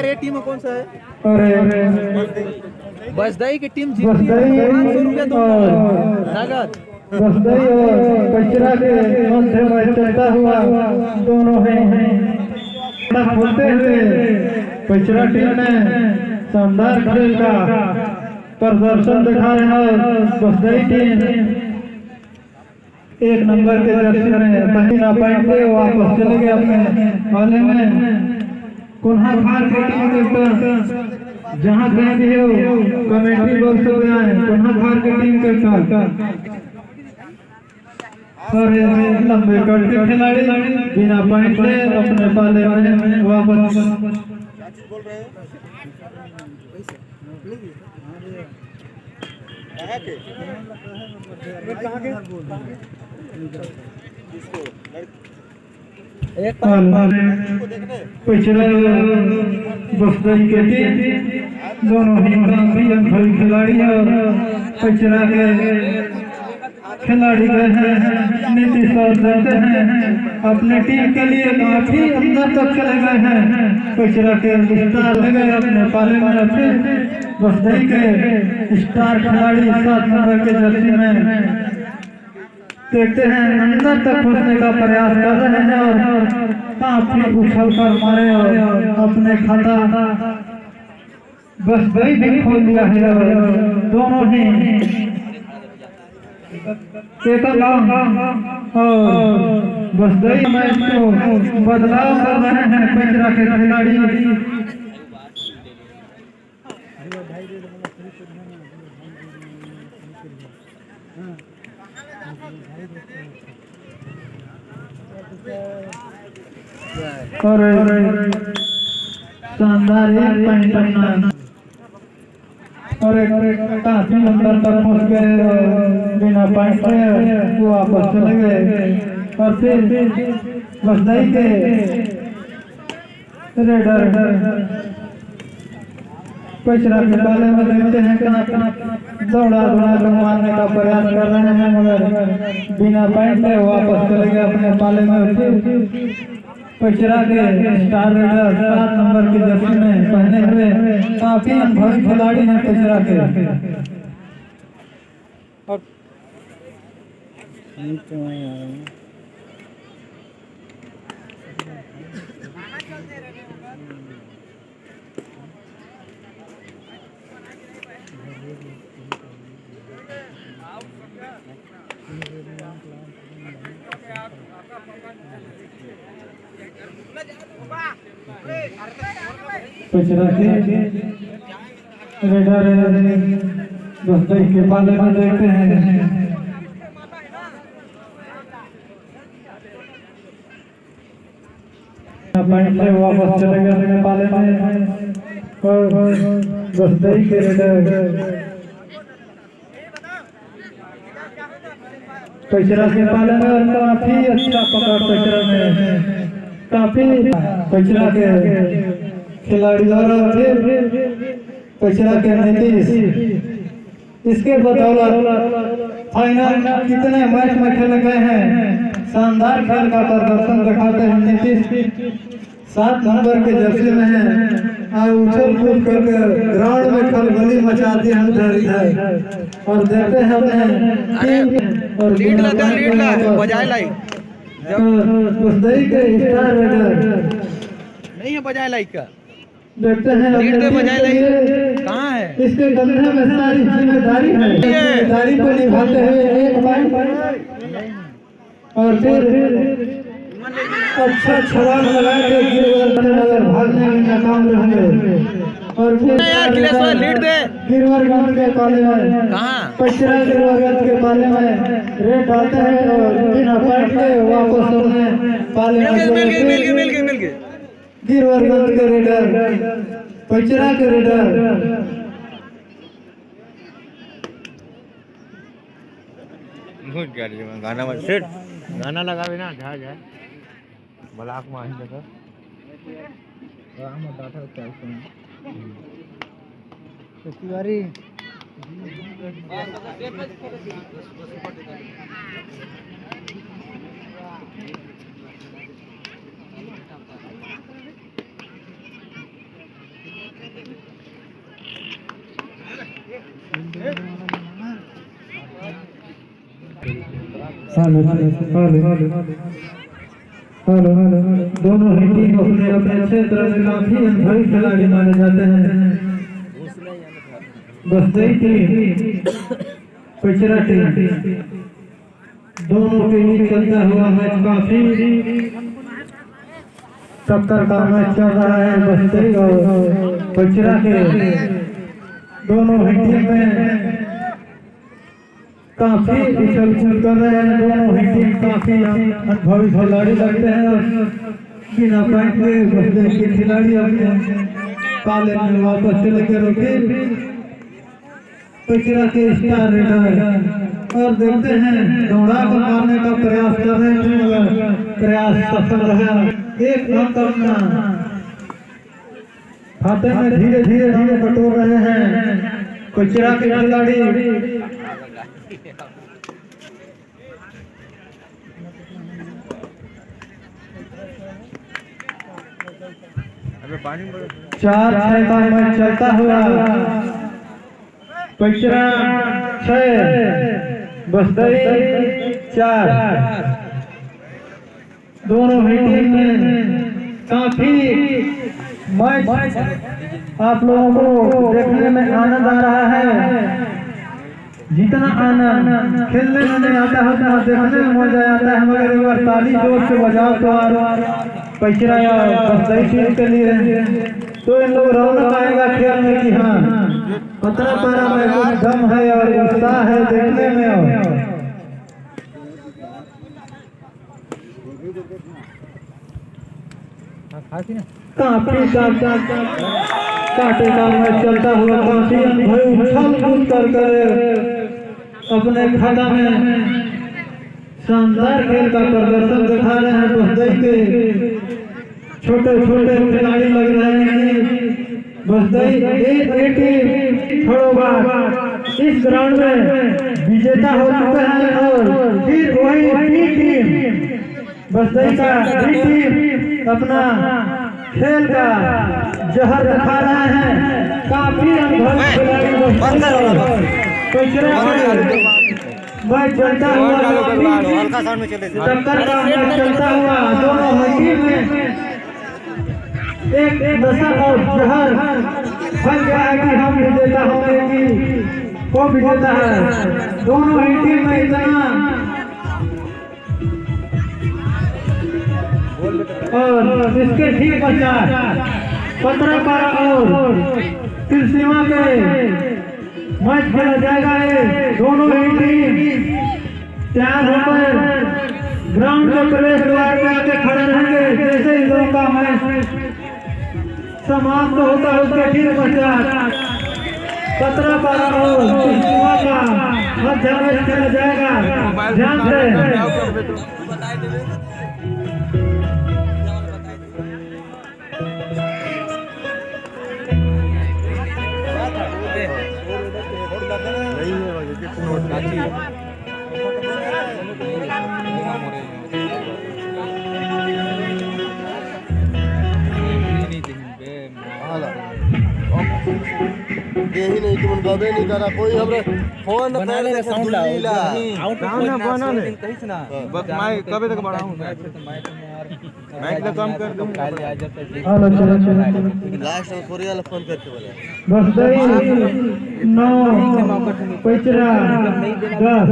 यार ये टीम कौन सा है? बसदाई की टीम जीती है, 500 रुपया दूंगा नगद। बसदाई और कचरा के मध्य में चलता हुआ दोनों हैं बोलते हुए कचरा टीम ने शानदार खेल का प्रदर्शन दिखा रहे हैं। बसदाई टीम एक नंबर के दर्शक में कहीं ना पाएंगे, वापस चले गए अपने वाले में। कुल्हा खार के टीम के ऊपर जहाँ कहीं भी हो कमेटी बॉक्स में आए, कुल्हा खार के टीम के ऊपर और लंबे कट के खिलाड़ी बिना पॉइंट ले अपने पाले में वापस। पिछले बसदाई के टीम दोनों ही काफी अनुभवी खिलाड़ी और पिछड़ा के खिलाड़ी गए हैं। नीतीश और देते हैं अपने टीम के लिए काफी अंदर तक चले गए हैं। पिछड़ा के स्टार ले गए अपने पाले में। फिर बसदाई के स्टार खिलाड़ी 7 नंबर के जर्सी में देखते हैं अंदर तक घुसने का प्रयास कर रहे हैं और काफी उछल कर मारे और अपने खाता बसदाई भी खोल दिया है। दोनों ही बसदाई मैच को बदलाव कर रहे हैं पिछड़ा के खिलाड़ी। और शानदार एक पॉइंट अपना और काफी अंदर तक पहुंच गए बिना पॉइंट से वो वापस चले गए। और फिर बसदाई के रेडर पिछड़ा के पाले में देखते हैं दौड़ा दौड़ा मारने का प्रयास कर रहे हैं मगर बिना पॉइंट से वापस चले गए अपने पाले में। फिर पिछड़ा के स्टार रेडर 7 नंबर की जर्सी में पहने हुए काफी अनुभवी खिलाड़ी हैं पिछड़ा के। पिछड़ा के रेडर बसदाई के पाले में देखते हैं वापस चले गए अपने पाले में। और बसदाई के रेडर पिछड़ा के पाले में काफी अच्छा पकड़ पिछड़ा में काफी पिछड़ा के खिलाड़ी द्वारा फिर पिछड़ा के नीतीश इसके बदौलत फाइनल कितने मैच में खेले गए हैं। शानदार खेल का प्रदर्शन दिखाते हैं नीतीश। 7 नंबर के जर्सी में है और उछल कूद करके ग्राउंड में खलबली मचाती है और देखते हैं अपने और लीड लगा बजाए लाइक बसदाई के स्टार रेडर नहीं है बजाए लाइक का देखते हैं लीड पे बजाए लाइक कहाँ है। इसके कंधे में सारी जिम्मेदारी है। जिम्मेदारी को निभाते हुए एक पॉइंट और फिर अच्छा छलांग लगा के गिरवर भागने में नाकाम रहे। और फिर लीड दे गिरवरगंज के पाले में कहाँ पिछड़ा गिरवरगंज के पाले में रेड डालते हैं और बिना पॉइंट के वापस अपने पाले में मिल गए गिरवरगंज के रेडर पिछड़ा के रेडर गाना मत सेट गाना लगा भी ना जा जाए ब्लॉक में आई देखो मत डाटा क्या तिवारी हेलो दोनों ही टीम अपने अपने क्षेत्र में काफी अनुभवी खिलाड़ी माने जाते हैं। बस्ती टीम पिछड़ा टीम दोनों के बीच चलता हुआ मैच काफी टक्कर का मैच चल रहा है। बस्ती और पिछड़ा के दोनों ही टीम में काफी उछल कर रहे हैं। दोनों ही टीम काफी अनुभवी खिलाड़ी लगते हैं। बिना पॉइंट के बस्ती के खिलाड़ी अपने काले में वापस चले के रोके पिछड़ा के स्टार रेडर और देखते हैं दौड़ा को मारने का प्रयास कर रहे हैं मगर प्रयास सफल रहा। एक अंक अपना खाते में धीरे धीरे हम बटोर रहे हैं पिछड़ा के खिलाड़ी। चार छह का मैच चलता हुआ पिछड़ा 6 बस्ती 4 दोनों ही टीम में काफी मैच आप लोगों को देखने में आनंद आ रहा है। जितना आनंद खेलने में नहीं आता है उतना देखने में मजा आता है। मगर एक बार ताली जोर से बजाओ तो पिछड़ा या बस्ती टीम के लिए तो इन लोग रौनक आएगा खेल में कि हाँ 15 में कुछ दम है और उत्साह है देखने में। काफी काटे का मैच चलता हुआ काफी उछल कूद कर अपने खाता में शानदार खेल का प्रदर्शन दिखा रहे हैं। बस्ती के छोटे छोटे खिलाड़ी लग रहे हैं। बस्ती इस ग्राउंड में विजेता हो चुके हैं और फिर वही बी टीम बस्ती का बी टीम अपना खेल का जहर दिखा रहे हैं। काफी अनुभवी खिलाड़ी मैच चलता हुआ टक्कर का मैच चलता हुआ दोनों टीम में एक नशा और जहर बन गया है कि हम विजेता होंगे कि वो विजेता है। दोनों ही टीम में इतना और इसके ठीक 15-12 और फिर सीमा के मैच खेला जाएगा। दोनों ही टीम तैयार होकर ग्राउंड के प्रवेश द्वार पे आके खड़े रहेंगे। जैसे ही दोनों का मैच समाप्त होता है उसके ठीक पश्चात 15-12 और सीमा का मध्य मैच खेला जाएगा। ध्यान से यही नहीं तुम गबे नहीं करा कोई हमरे फोन बना ले साउंड लाओ आउट बना ले कहीं से ना बस मैं कब तक बढ़ाऊं मैं तो कम कर दूं। हेलो चलो लास्ट में कोरिया वाला फोन करके बोला बस्ती 9 पिछड़ा 10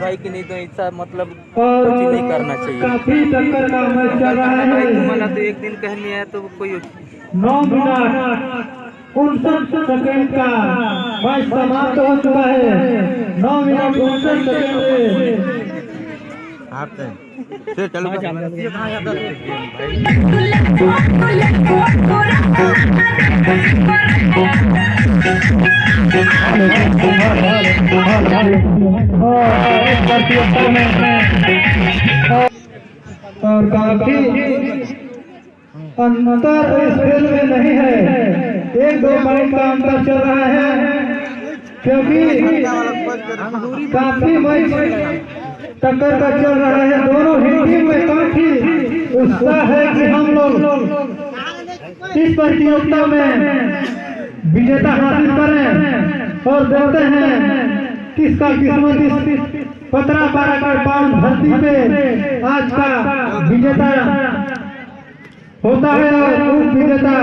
भाई की नहीं तो ऐसा मतलब और कुछ नहीं करना चाहिए। काफी टक्कर का मैच चल रहा है। तुम्हारा तो एक दिन कहने है तो कोई 9 मिनट 59 सेकंड का मैच समाप्त हो चुका है। 9 मिनट 59 सेकंड आप से चलो और काफी अंतर इस खेल में नहीं है। 1-2 पॉइंट का अंतर चल रहा है क्योंकि काफी मैच टक्कर का चल रहा है। दोनों ही टीम में काफी उत्साह है कि हम लोग इस प्रतियोगिता में विजेता हासिल करें और देखते हैं किसका किस्मत इस 15-12 के पाउंड धरती पे आज का विजेता होता है और उप विजेता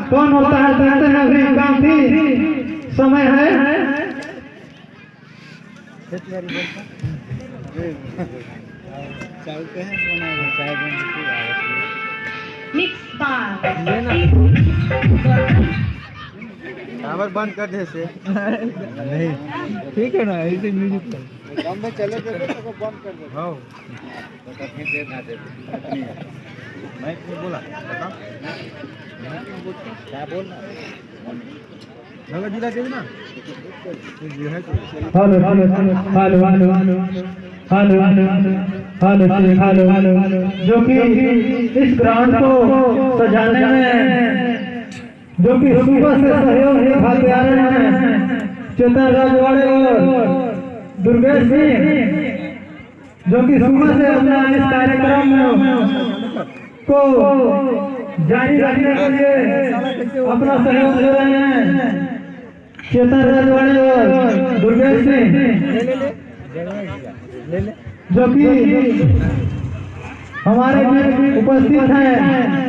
कौन होता है देखते हैं। अभी काफी समय है। टावर बंद कर दे से नहीं ठीक है ना, ऐसे म्यूजिक कम में चले तो बंद कर दो। हाँ तो फिर देना दे मैं बोला क्या बोलना नगर जिला दे ना। Hello hello hello hello hello hello hello जो कि इस ग्राउंड को सजाने में जो कि सुबह से सहयोग निभाते आ रहे हैं चेतन राजवाड़े और दुर्गेश सिंह, जो कि सुबह से अपना इस कार्यक्रम को जारी रखने के लिए अपना सहयोग दे रहे हैं। चेतन राजवाड़े और दुर्गेश सिंह जो कि हमारे बीच उपस्थित हैं।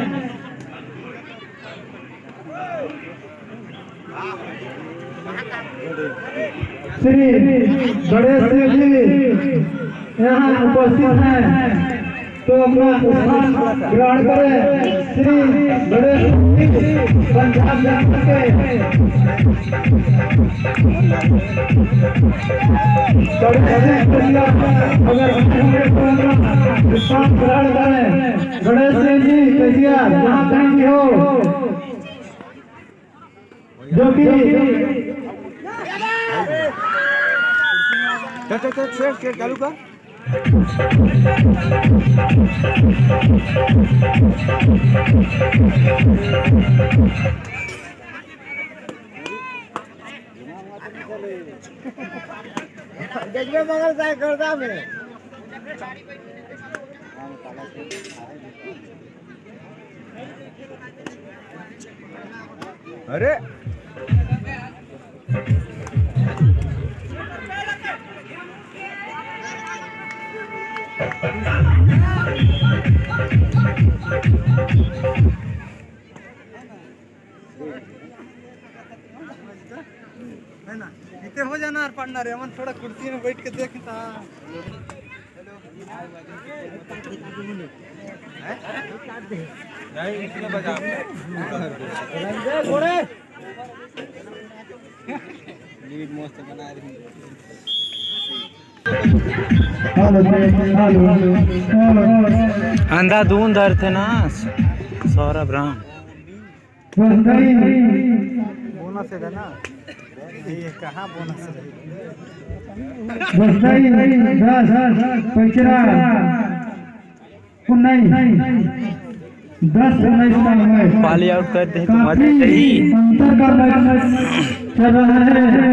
श्री गणेश सिंह जी यहाँ उपस्थित हैं तो अपना स्थान ग्रहण करें। श्री गणेश सिंह पंजाब अगर स्थान ग्रहण करें गणेश सिंह जी कैसिया जहाँ कहीं भी हो, जो कि चल चालू का देखने मगर साय करता में अरे है ना इतने हो जाना और पढ़ना रे मन थोड़ा कुर्सी में बैठ के देखता नहीं इसमें बजा घोड़े लीड मस्त बना रही। अंधाधुंध अर्थ है ना सौरभ राम बोनस है ना ये कहाँ बोनस है पाली आउट कर दे तो मजा ही चल रहा है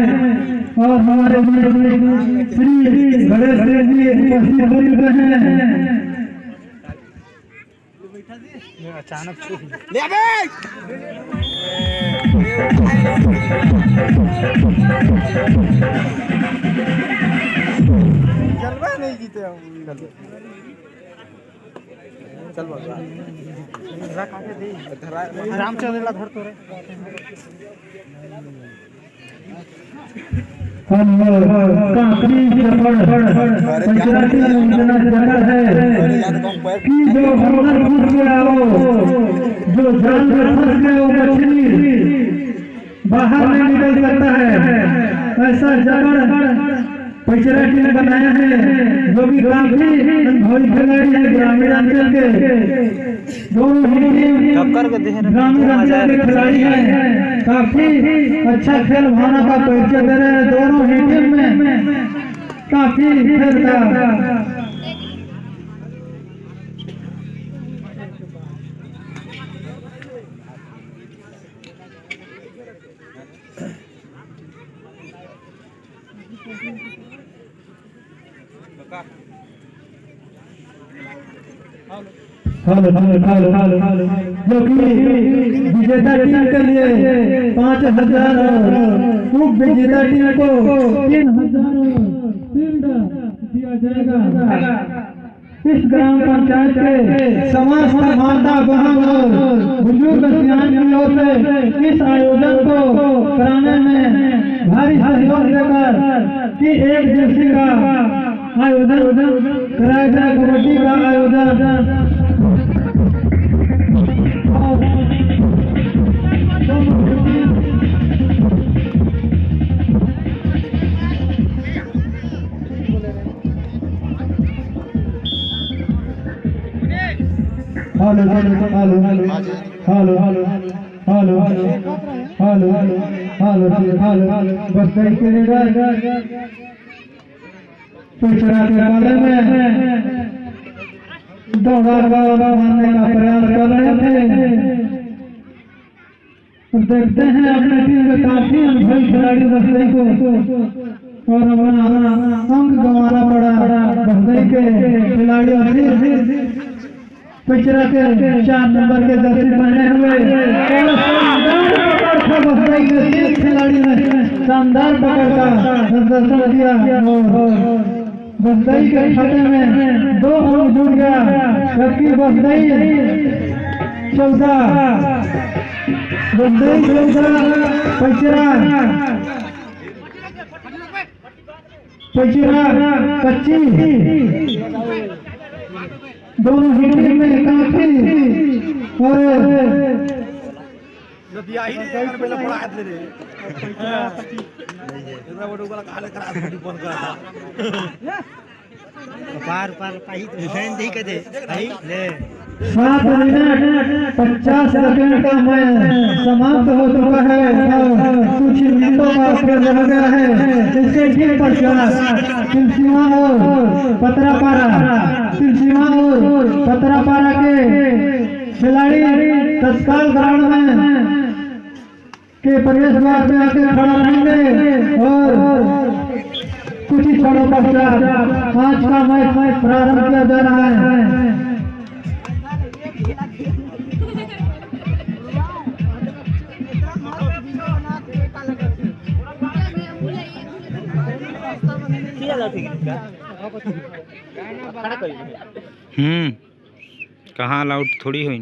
और हमारे श्री गणेश जी उपस्थित हो चुके हैं। अचानक चलवा नहीं जीते चल रामचंद्र धर तो जो बाहर नहीं निकल सकता है ऐसा जगह पैचरा टीम बनाया है, जो कि काफी अनुभवी खिलाड़ी है। ग्रामीण अंचल के दोनों ही टीम ग्रामीण अंचल के खिलाड़ी हैं, काफी अच्छा खेल भावना का परिचय दे रहे हैं। दोनों ही टीम में काफी खेल का जो कि विजेता टीम के लिए 5,000 उप विजेता टीम को 3,000 शील्ड दिया जाएगा। इस ग्राम पंचायत के समस्त माता बहन और बुजुर्ग सियान की ओर से इस आयोजन को कराने में भारी सहयोग देकर कि एक दिवसीय का आयोजन कराया गया। कबड्डी का आयोजन hello hello hello hello hello hello hello बस कहीं के लीडर पिछड़ा के बारे में दौड़ा मारने का प्रयास कर रहे थे। देखते हैं अपने टीम में काफी अनुभवी खिलाड़ी बसई को और अपना अंक गंवाना पड़ा। बसई के खिलाड़ी पिछड़ा के 4 नंबर के जर्सी पहने हुए बसई के खिलाड़ी ने शानदार पकड़ का प्रदर्शन किया। बसई के खाते में 2 अंक जुड़ गया, जबकि बसई 14 पिछड़ा 25 दोनों ही टीम में काफी और पार पाही तो फैन दी के दे भाई ले 7 मिनट 50 सेकंड का मैच समाप्त हो चुका है और कुछ मिनटों का खेल रह गया है। इसके ठीक पश्चात सिलसिमा और पतरापारा के खिलाड़ी तत्काल ग्राउंड में के प्रवेश द्वार में आके खड़ा रहेंगे और कुछ ही क्षणों पश्चात आज का मैच प्रारंभ किया जा रहा है। कहाँ अलाउड थोड़ी हुई।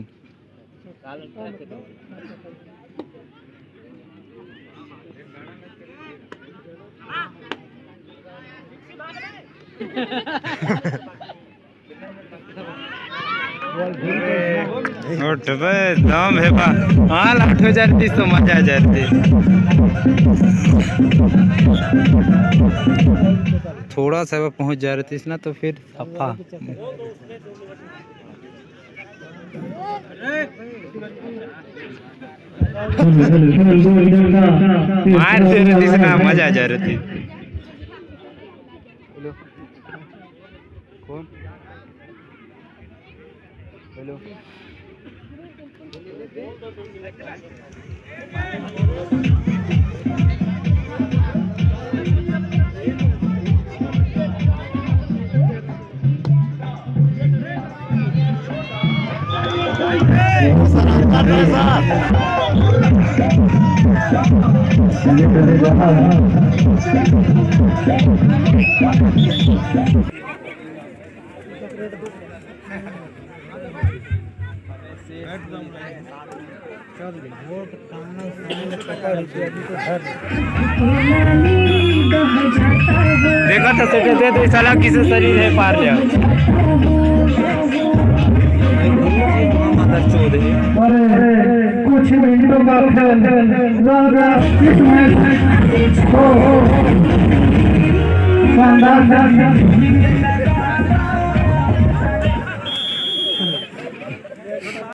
दम है बा हाँ लाठ हो जाती तो मजा आ जाती। थोड़ा सा पहुंच जा रही थी ना तो फिर सफा मार दे रही थी ना मजा आ जा रही थी। कौन हेलो देखा था सोचे थे तो साला किसी शरीर है पार लिया। कुछ मिनटों का खेल रह गया। इस मैच को शानदार